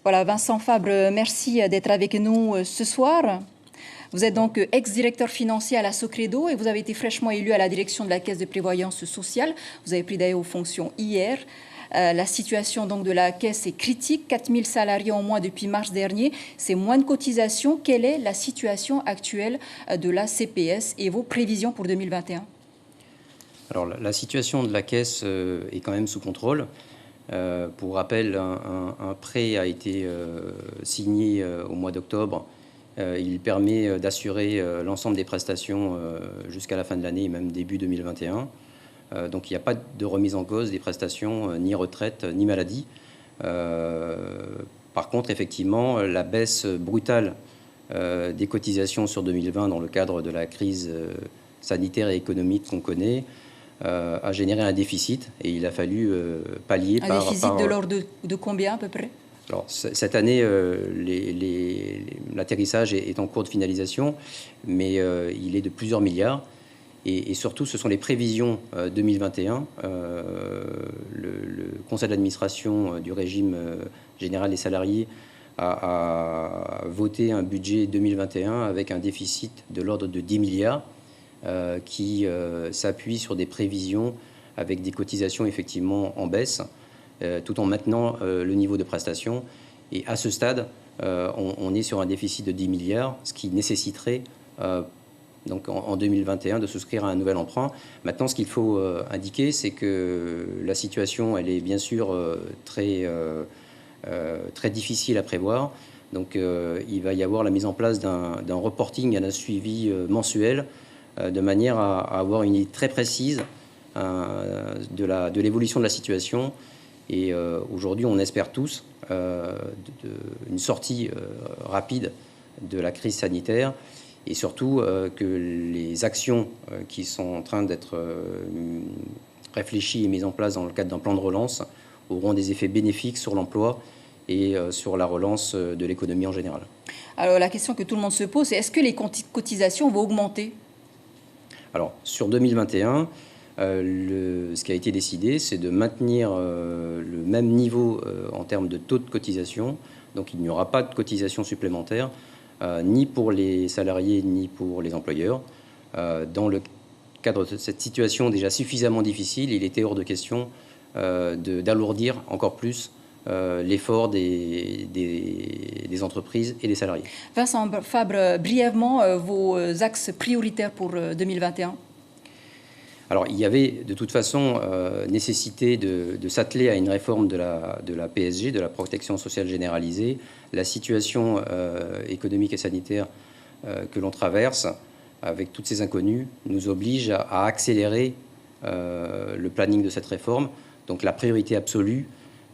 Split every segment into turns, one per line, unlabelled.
Voilà, Vincent Fabre, merci d'être avec nous ce soir. Vous êtes donc ex-directeur financier à la Socredo et vous avez été fraîchement élu à la direction de la Caisse de prévoyance sociale. Vous avez pris d'ailleurs aux fonctions hier. La situation donc de la Caisse est critique, 4000 salariés en moins depuis mars dernier, c'est moins de cotisations. Quelle est la situation actuelle de la CPS et vos prévisions pour 2021?
Alors la situation de la Caisse est quand même sous contrôle. Pour rappel, un prêt a été signé au mois d'octobre. Il permet d'assurer l'ensemble des prestations jusqu'à la fin de l'année et même début 2021. Donc il n'y a pas de remise en cause des prestations, ni retraite, ni maladie. Par contre, effectivement, la baisse brutale des cotisations sur 2020 dans le cadre de la crise sanitaire et économique qu'on connaît a généré un déficit et il a fallu pallier
un déficit de l'ordre de combien à peu près?
Alors, cette année, l'atterrissage est en cours de finalisation, mais il est de plusieurs milliards. Et surtout, ce sont les prévisions 2021. Le conseil d'administration du régime général des salariés a voté un budget 2021 avec un déficit de l'ordre de 10 milliards qui s'appuie sur des prévisions avec des cotisations effectivement en baisse, tout en maintenant le niveau de prestation. Et à ce stade, on est sur un déficit de 10 milliards, ce qui nécessiterait donc en 2021 de souscrire à un nouvel emprunt. Maintenant, ce qu'il faut indiquer, c'est que la situation, elle est bien sûr très difficile à prévoir. Donc il va y avoir la mise en place d'un reporting et d'un suivi mensuel de manière à avoir une idée très précise de l'évolution de la situation. Et aujourd'hui, on espère tous une sortie rapide de la crise sanitaire et surtout que les actions qui sont en train d'être réfléchies et mises en place dans le cadre d'un plan de relance auront des effets bénéfiques sur l'emploi et sur la relance de l'économie en général.
Alors la question que tout le monde se pose, c'est est-ce que les cotisations vont augmenter?
Alors sur 2021, ce qui a été décidé, c'est de maintenir le même niveau en termes de taux de cotisation. Donc il n'y aura pas de cotisation supplémentaire, ni pour les salariés, ni pour les employeurs. Dans le cadre de cette situation déjà suffisamment difficile, il était hors de question d'alourdir encore plus l'effort des entreprises et des salariés.
Vincent Fabre, brièvement, vos axes prioritaires pour 2021?
Alors, il y avait de toute façon nécessité de s'atteler à une réforme de la PSG, de la protection sociale généralisée. La situation économique et sanitaire que l'on traverse, avec toutes ces inconnues, nous oblige à accélérer le planning de cette réforme. Donc la priorité absolue,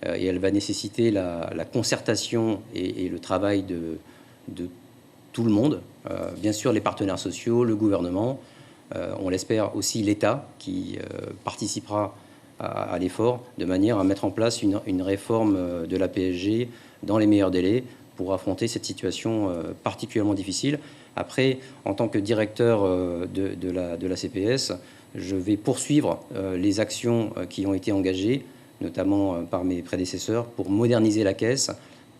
et elle va nécessiter la concertation et le travail de tout le monde, bien sûr les partenaires sociaux, le gouvernement, on l'espère aussi l'État qui participera à l'effort de manière à mettre en place une réforme de la PSG dans les meilleurs délais pour affronter cette situation particulièrement difficile. Après, en tant que directeur de la CPS, je vais poursuivre les actions qui ont été engagées, notamment par mes prédécesseurs, pour moderniser la Caisse,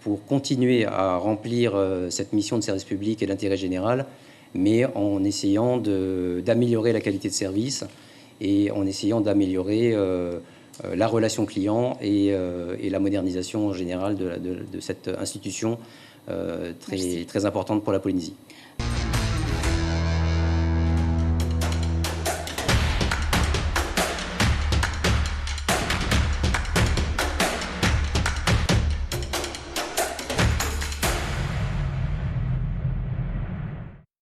pour continuer à remplir cette mission de service public et d'intérêt général, mais en essayant d'améliorer la qualité de service et en essayant d'améliorer la relation client et la modernisation en général de cette institution très importante pour la Polynésie.